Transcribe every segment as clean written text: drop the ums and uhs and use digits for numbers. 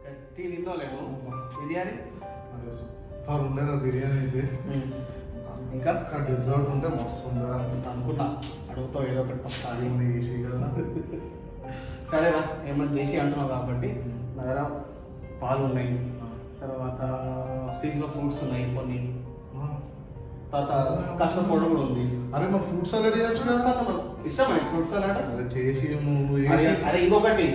గట్టి తిన్నోలేము బిర్యానీ సూపర్ ఉండేరా బిర్యానీ అయితే. ఇంకా డెజర్ట్ ఉంటే మస్తు ఉండరా అనుకున్నా అడుగుతావు ఏదో ఒకటి పక్క చేసి కదా. సరేరా ఏమన్నా చేసి అంటున్నావు కాబట్టి నా దగ్గర పాలు ఉన్నాయి, తర్వాత సీజనల్ ఫ్రూట్స్ ఉన్నాయి కొన్ని, తర్వాత కస్టర్డ్ పౌడర్ కూడా ఉంది. అరే మా ఫ్రూట్ సలాడ్ చేయొచ్చు కదా. ఇష్టమే ఫ్రూట్ సలాడ్ అరే చేసి నువ్వు అరే ఇంకొకటి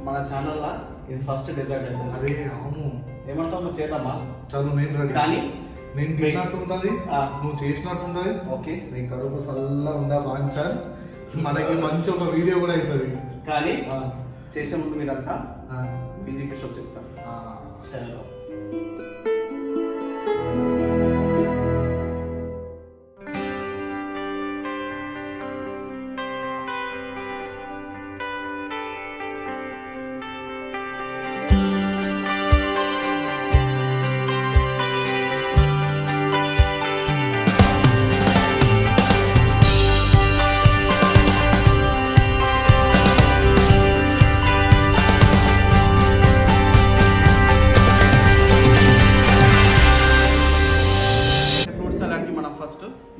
మన ఛానల్లో ఇది ఫస్ట్ డెజర్ట్ అయితే. అరే అవును ఏమంటావు నువ్వు చేద్దామా? చదువు నేను రెడీ. కానీ నేను తిన్నట్టు ఉంటుంది, నువ్వు చేసినట్టు ఉంటుంది. ఓకే నీ కడుపు సల్లా ఉందా వాంచా, మనకి మంచి ఒక వీడియో కూడా అవుతుంది. కానీ చేసే ముందు మీరంతా బీజీకి షాప్ చేస్తాను. సరే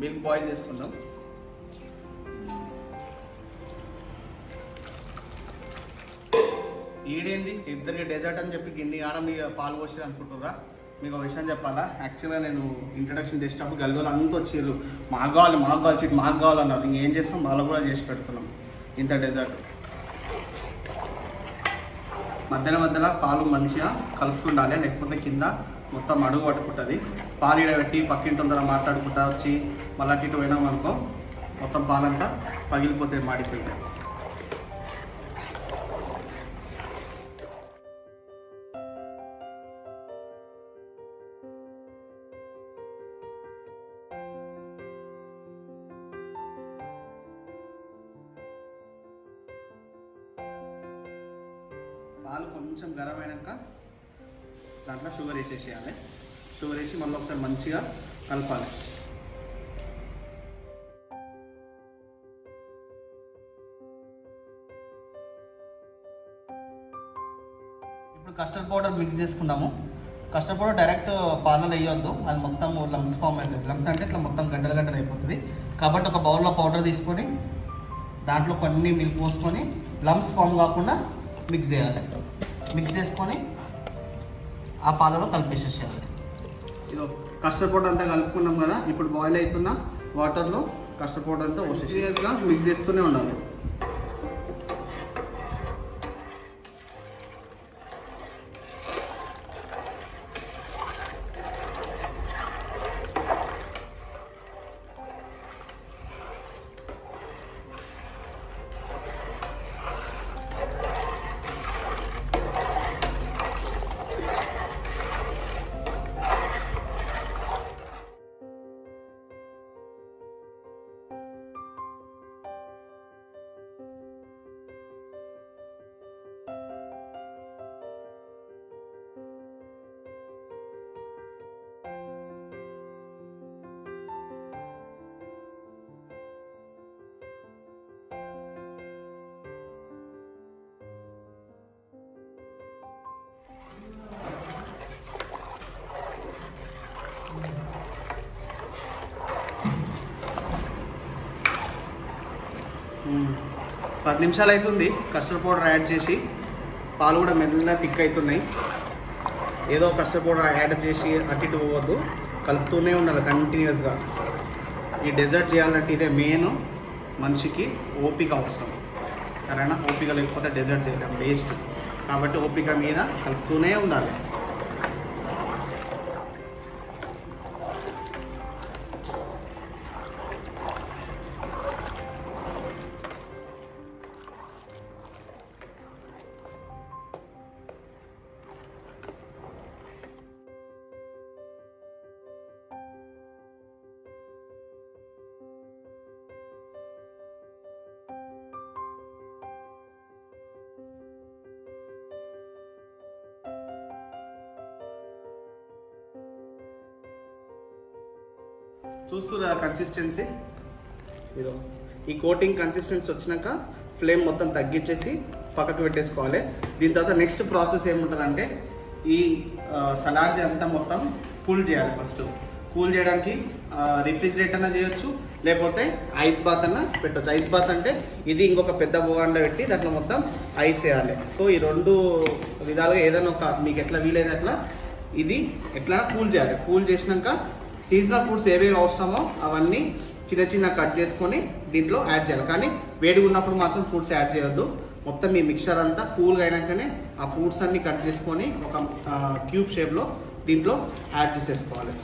మిల్క్ బాయిల్ చేసుకుందాం. ఈడేంది ఇద్దరికి డెజర్ట్ అని చెప్పి గిన్నె ఆడ మీ పాలు పోసి అనుకుంటుర్రా? మీకు ఒక విషయం చెప్పాలా, యాక్చువల్గా నేను ఇంట్రడక్షన్ చేసేటప్పుడు గల్గోలు అంతా వచ్చారు, మాకు కావాలి సీట్ మాకు కావాలన్నారు. ఇంకేం చేస్తాం, వాళ్ళు కూడా చేసి పెడుతున్నాం ఇంత డెజర్ట్. మధ్యలో పాలు మంచిగా కలుపుకుండాలి, లేకపోతే కింద మొత్తం అడుగు పట్టుకుంటుంది. పాలు ఇడబెట్టి పక్కింటి తొందర మాట్లాడుకుంటా వచ్చి మళ్ళీ అటు ఇటు పోయినాం అనుకో మొత్తం పాలంతా పగిలిపోతాయి, మాడిపోయి. పాలు కొంచెం గరం అయినాక దాంట్లో షుగర్ వేసేసేయాలి. షుగర్ వేసి మళ్ళీ ఒకసారి మంచిగా కలపాలి. ఇప్పుడు కస్టర్డ్ పౌడర్ మిక్స్ చేసుకుందాము. కస్టర్డ్ పౌడర్ డైరెక్ట్ పాలలో వేయొద్దు, అది మొత్తం లమ్స్ ఫామ్ అవుతుంది. లమ్స్ అంటే ఇట్లా మొత్తం గంటలు అయిపోతుంది. కాబట్టి ఒక బౌల్లో పౌడర్ తీసుకొని దాంట్లో కొన్ని మిల్క్ పోసుకొని లమ్స్ ఫామ్ కాకుండా మిక్స్ చేయాలి. మిక్స్ చేసుకొని ఆ పాలలో కలిపేసేసేయాలి. ఇదో కస్టర్డ్ పౌడర్ అంతా కలుపుకున్నాం కదా, ఇప్పుడు బాయిల్ అవుతున్న వాటర్లో కస్టర్డ్ పౌడర్ అంతా సీరియస్గా మిక్స్ చేస్తూనే ఉండాలి. పది నిమిషాలు అవుతుంది కస్టర్డ్ పౌడర్ యాడ్ చేసి. పాలు కూడా మెల్లగా థిక్ అవుతున్నాయి. ఏదో కస్టర్డ్ పౌడర్ యాడ్ చేసి అటు ఇటు పోవద్దు, కలుపుతూనే ఉండాలి కంటిన్యూస్గా. ఈ డెజర్ట్ చేయాలంటే ఇదే మెయిన్, మనిషికి ఓపిక అవసరం. సరేనా? ఓపిక లేకపోతే డెజర్ట్ చేయడం వేస్ట్. కాబట్టి ఓపిక మీద కలుపుతూనే ఉండాలి. చూస్తున్నా కన్సిస్టెన్సీ, ఈ కోటింగ్ కన్సిస్టెన్సీ వచ్చినాక ఫ్లేమ్ మొత్తం తగ్గించేసి పక్కకు పెట్టేసుకోవాలి. దీని తర్వాత నెక్స్ట్ ప్రాసెస్ ఏముంటుందంటే ఈ సలాడ్ది అంతా మొత్తం కూల్ చేయాలి. ఫస్ట్ కూల్ చేయడానికి రిఫ్రిజిరేటర్ అన్నా చేయొచ్చు, లేకపోతే ఐస్ బాత్ అన్నా పెట్టవచ్చు. ఐస్ బాత్ అంటే ఇది ఇంకొక పెద్ద బోగాన్లో పెట్టి దాంట్లో మొత్తం ఐస్ వేయాలి. సో ఈ 2 విధాలుగా ఏదైనా ఒక మీకు ఎట్లా వీలైతే అట్లా ఇది ఎట్లా కూల్ చేయాలి. కూల్ చేసినాక సీజనల్ ఫ్రూట్స్ ఏవేవి అవసరమో అవన్నీ చిన్న చిన్న కట్ చేసుకొని దీంట్లో యాడ్ చేయాలి. కానీ వేడిగా ఉన్నప్పుడు మాత్రం ఫ్రూట్స్ యాడ్ చేయొద్దు. మొత్తం ఈ మిక్చర్ అంతా కూల్గా అయినాకనే ఆ ఫ్రూట్స్ అన్ని కట్ చేసుకొని ఒక క్యూబ్ షేప్లో దీంట్లో యాడ్ చేసేసుకోవాలి.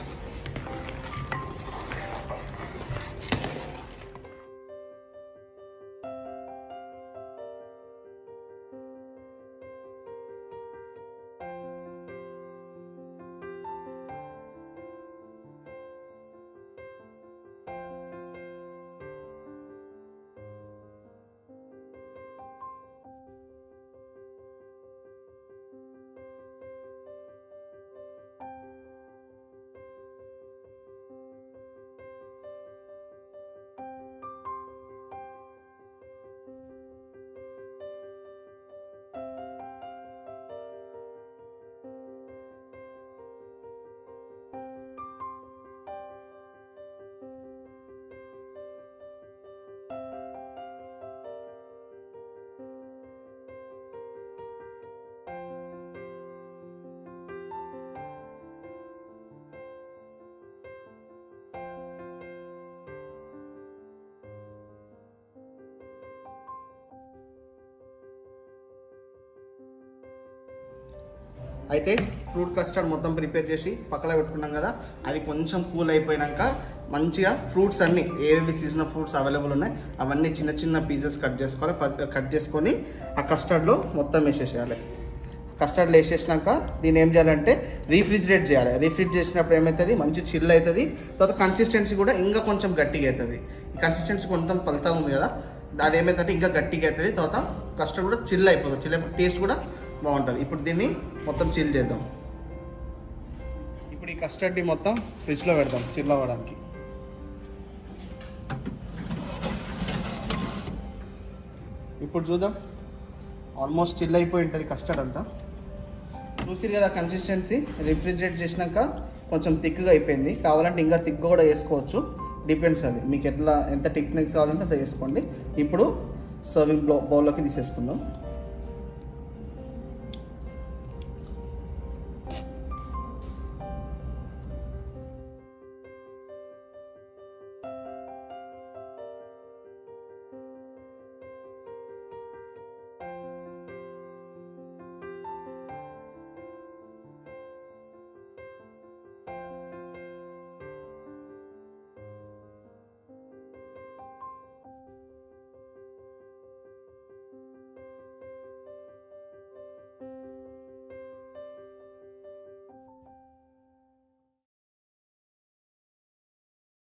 అయితే ఫ్రూట్ కస్టర్డ్ మొత్తం ప్రిపేర్ చేసి పక్కన పెట్టుకున్నాం కదా, అది కొంచెం కూల్ అయిపోయాక మంచిగా ఫ్రూట్స్ అన్నీ ఏవేవి సీజనల్ ఫ్రూట్స్ అవైలబుల్ ఉన్నాయి అవన్నీ చిన్న చిన్న పీసెస్ కట్ చేసుకోవాలి. కట్ చేసుకొని ఆ కస్టర్డ్లో మొత్తం వేసేసేయాలి. కస్టర్డ్లో వేసేసినాక దీన్ని ఏం చేయాలంటే రీఫ్రిజిరేట్ చేయాలి. రీఫ్రిజిరేట్ చేసినప్పుడు ఏమవుతుంది, మంచి చిల్ అవుతుంది. తర్వాత కన్సిస్టెన్సీ కూడా ఇంకా కొంచెం గట్టిగా అవుతుంది. ఈ కన్సిస్టెన్సీ కొంచెం పలతగా ఉంది కదా, అది ఏమవుతుందంటే ఇంకా గట్టిగా అవుతుంది. తర్వాత కస్టర్డ్ కూడా చిల్ అయిపోతుంది. చిల్ అయిపోయి టేస్ట్ కూడా బాగుంటుంది. ఇప్పుడు దీన్ని మొత్తం చిల్ చేద్దాం. ఇప్పుడు ఈ కస్టర్డ్ని మొత్తం ఫ్రిడ్జ్లో పెడదాం చిల్ అవ్వడానికి. ఇప్పుడు చూద్దాం, ఆల్మోస్ట్ చిల్ అయిపోయి ఉంటుంది కస్టర్డ్ అంతా. చూసిరు కదా కన్సిస్టెన్సీ. రిఫ్రిజిరేట్ చేసినాక కొంచెం థిక్గా అయిపోయింది. కావాలంటే ఇంకా థిక్గా కూడా వేసుకోవచ్చు, డిపెండ్స్. అది మీకు ఎంత థిక్నెస్ కావాలంటే అంత వేసుకోండి. ఇప్పుడు సర్వింగ్ బౌల్లోకి తీసేసుకుందాం.